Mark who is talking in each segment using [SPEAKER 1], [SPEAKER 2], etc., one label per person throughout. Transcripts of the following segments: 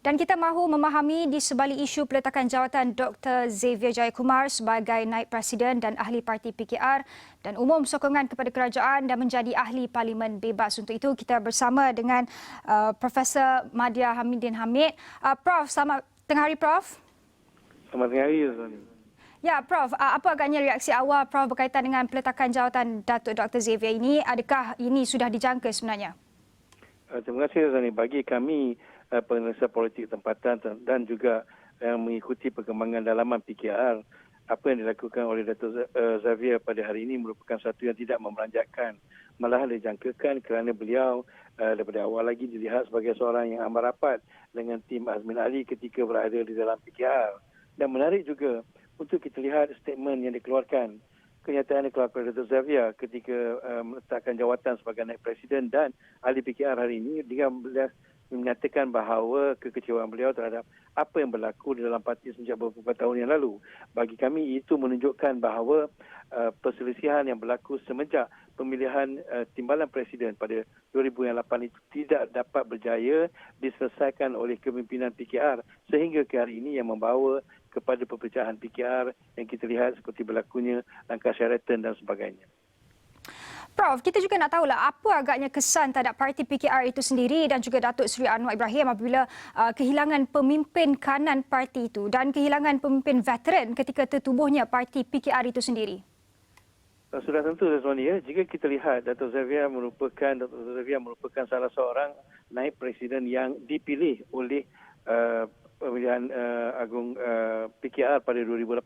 [SPEAKER 1] Dan kita mahu memahami di sebalik isu peletakan jawatan Dr. Xavier Jayakumar sebagai Naib Presiden dan Ahli Parti PKR dan umum sokongan kepada kerajaan dan menjadi Ahli Parlimen Bebas. Untuk itu, kita bersama dengan Profesor Madya Hamidin Hamid. Prof, selamat tengah hari, Prof.
[SPEAKER 2] Selamat tengah hari, Zoni.
[SPEAKER 1] Ya, Prof, apa agaknya reaksi awal Prof berkaitan dengan peletakan jawatan Datuk Dr. Xavier ini? Adakah ini sudah dijangka sebenarnya?
[SPEAKER 2] Terima kasih, Zoni. Bagi kami, penelitian politik tempatan dan juga yang mengikuti perkembangan dalaman PKR, apa yang dilakukan oleh Datuk Xavier pada hari ini merupakan satu yang tidak memeranjatkan. Malah dijangkakan kerana beliau daripada awal lagi dilihat sebagai seorang yang amat rapat dengan tim Azmin Ali ketika berada di dalam PKR. Dan menarik juga untuk kita lihat statement yang dikeluarkan. Kenyataan yang dikeluarkan oleh Dr. Xavier ketika meletakkan jawatan sebagai Naib Presiden dan Ahli PKR hari ini, dia menyatakan bahawa kekecewaan beliau terhadap apa yang berlaku di dalam parti sejak beberapa tahun yang lalu. Bagi kami itu menunjukkan bahawa perselisihan yang berlaku semenjak pemilihan timbalan Presiden pada 2008 itu tidak dapat berjaya diselesaikan oleh kepimpinan PKR sehingga ke hari ini yang membawa kepada perpecahan PKR yang kita lihat seperti berlakunya langkah Sheraton dan sebagainya.
[SPEAKER 1] Prof, kita juga nak tahulah apa agaknya kesan terhadap parti PKR itu sendiri dan juga Datuk Seri Anwar Ibrahim apabila kehilangan pemimpin kanan parti itu dan kehilangan pemimpin veteran ketika tertubuhnya parti PKR itu sendiri.
[SPEAKER 2] Sudah tentu, Zoni, ya. Jika kita lihat Datuk Xavier merupakan salah seorang Naib Presiden yang dipilih oleh pemilihan agung PKR pada 2018.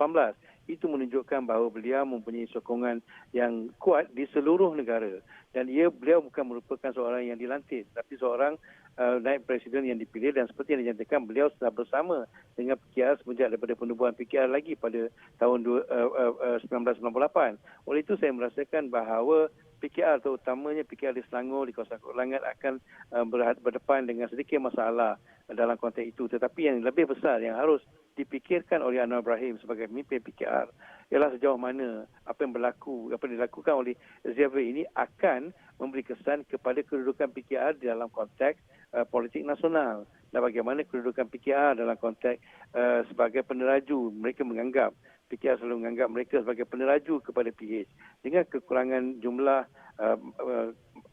[SPEAKER 2] Itu menunjukkan bahawa beliau mempunyai sokongan yang kuat di seluruh negara. Dan beliau bukan merupakan seorang yang dilantik, tapi seorang Naib Presiden yang dipilih dan seperti yang dinyatakan beliau telah bersama dengan PKR semenjak daripada penubuhan PKR lagi pada tahun 1998. Oleh itu saya merasakan bahawa PKR terutamanya PKR di Selangor, di kawasan Kolangan akan berdepan dengan sedikit masalah dalam konteks itu. Tetapi yang lebih besar yang harus dipikirkan oleh Anwar Ibrahim sebagai pemimpin PKR ialah sejauh mana apa yang dilakukan oleh Xavier ini akan memberi kesan kepada kedudukan PKR dalam konteks politik nasional dan bagaimana kedudukan PKR dalam konteks sebagai peneraju. Mereka menganggap PKR selalu menganggap mereka sebagai peneraju kepada PH dengan kekurangan jumlah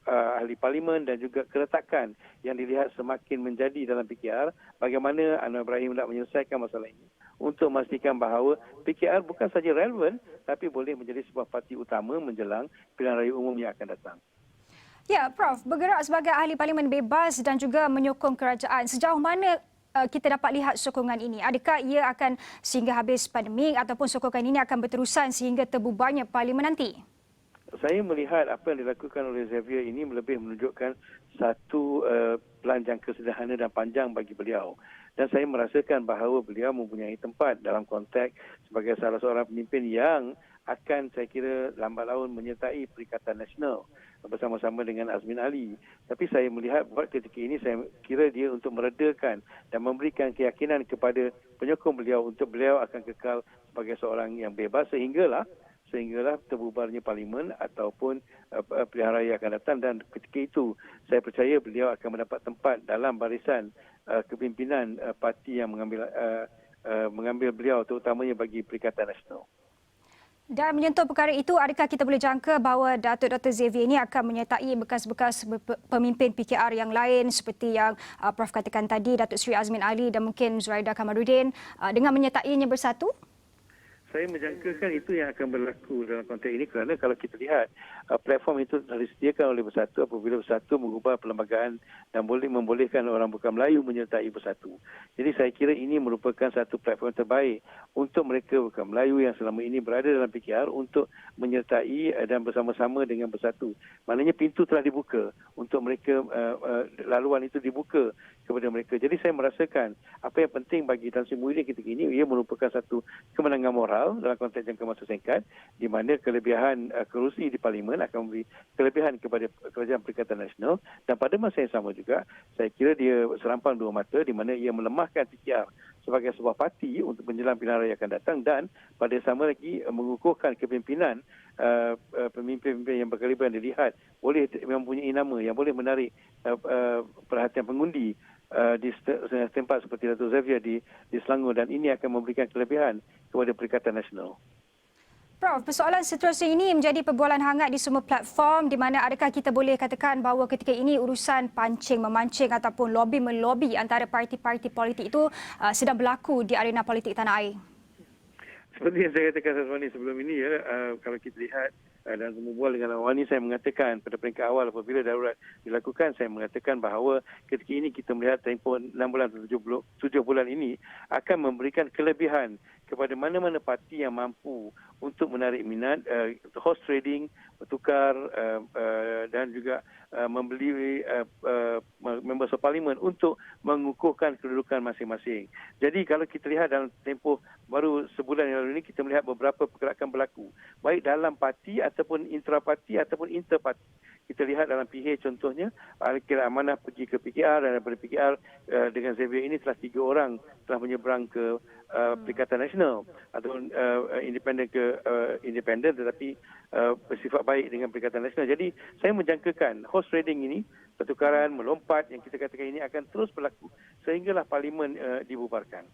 [SPEAKER 2] ahli parlimen dan juga keretakan yang dilihat semakin menjadi dalam PKR. Bagaimana Anwar Ibrahim nak menyelesaikan masalah ini untuk memastikan bahawa PKR bukan saja relevan tapi boleh menjadi sebuah parti utama menjelang pilihan raya umum yang akan datang.
[SPEAKER 1] Ya, Prof, bergerak sebagai Ahli Parlimen Bebas dan juga menyokong kerajaan. Sejauh mana kita dapat lihat sokongan ini? Adakah ia akan sehingga habis pandemik ataupun sokongan ini akan berterusan sehingga terbubarnya parlimen nanti?
[SPEAKER 2] Saya melihat apa yang dilakukan oleh Xavier ini lebih menunjukkan satu pelan jangka sederhana dan panjang bagi beliau. Dan saya merasakan bahawa beliau mempunyai tempat dalam konteks sebagai salah seorang pemimpin yang akan saya kira lambat laun menyertai Perikatan Nasional bersama-sama dengan Azmin Ali. Tapi saya melihat buat ketika ini saya kira dia untuk meredakan dan memberikan keyakinan kepada penyokong beliau untuk beliau akan kekal sebagai seorang yang bebas sehinggalah terbubarnya parlimen ataupun pilihan raya akan datang. Dan ketika itu saya percaya beliau akan mendapat tempat dalam barisan kepimpinan parti yang mengambil beliau terutamanya bagi Perikatan Nasional.
[SPEAKER 1] Dan menyentuh perkara itu, adakah kita boleh jangka bahawa Datuk Dr. Xavier ini akan menyertai bekas-bekas pemimpin PKR yang lain seperti yang Prof katakan tadi, Datuk Seri Azmin Ali dan mungkin Zuraida Kamarudin dengan menyertainya bersatu?
[SPEAKER 2] Saya menjangkakan itu yang akan berlaku dalam konteks ini kerana kalau kita lihat platform itu telah disediakan oleh Bersatu apabila Bersatu mengubah perlembagaan dan boleh membolehkan orang bukan Melayu menyertai Bersatu. Jadi saya kira ini merupakan satu platform terbaik untuk mereka bukan Melayu yang selama ini berada dalam PKR untuk menyertai dan bersama-sama dengan Bersatu. Maknanya pintu telah dibuka untuk mereka, laluan itu dibuka kepada mereka. Jadi saya merasakan apa yang penting bagi Tan Sri Muhyiddin ketika ini, ia merupakan satu kemenangan moral dalam konteks jangka masa singkat di mana kelebihan kerusi di parlimen akan memberi kelebihan kepada kerajaan Perikatan Nasional dan pada masa yang sama juga saya kira dia serampang dua mata di mana ia melemahkan PKR sebagai sebuah parti untuk menjelang pilihan raya akan datang dan pada sama lagi mengukuhkan kepimpinan pemimpin-pemimpin yang berkaliber yang dilihat boleh mempunyai nama yang boleh menarik perhatian pengundi di tempat seperti Dato' Xavier di Selangor, dan ini akan memberikan kelebihan kepada Perikatan Nasional.
[SPEAKER 1] Prof, persoalan seterusnya ini menjadi perbualan hangat di semua platform, di mana adakah kita boleh katakan bahawa ketika ini urusan pancing-memancing ataupun lobby-melobi antara parti-parti politik itu sedang berlaku di arena politik tanah air?
[SPEAKER 2] Seperti yang saya katakan sebelum ini, kalau kita lihat dan berbual dengan awal ini, saya mengatakan pada peringkat awal apabila darurat dilakukan, saya mengatakan bahawa ketika ini kita melihat tempoh 6 bulan atau 7 bulan ini akan memberikan kelebihan kepada mana-mana parti yang mampu untuk menarik minat, horse trading, bertukar dan juga membeli members of parliament untuk mengukuhkan kedudukan masing-masing. Jadi kalau kita lihat dalam tempoh baru sebulan yang lalu ini, kita melihat beberapa pergerakan berlaku, baik dalam parti ataupun intraparti ataupun interparti. Kita lihat dalam PH contohnya, Al-Kira Amanah pergi ke PKR, dan daripada PKR dengan Xavier ini telah 3 orang telah menyeberang ke Perikatan Nasional ataupun independen ke independen, tetapi bersifat baik dengan Perikatan Nasional. Jadi saya menjangkakan horse trading ini, pertukaran melompat yang kita katakan ini akan terus berlaku sehinggalah parlimen dibubarkan.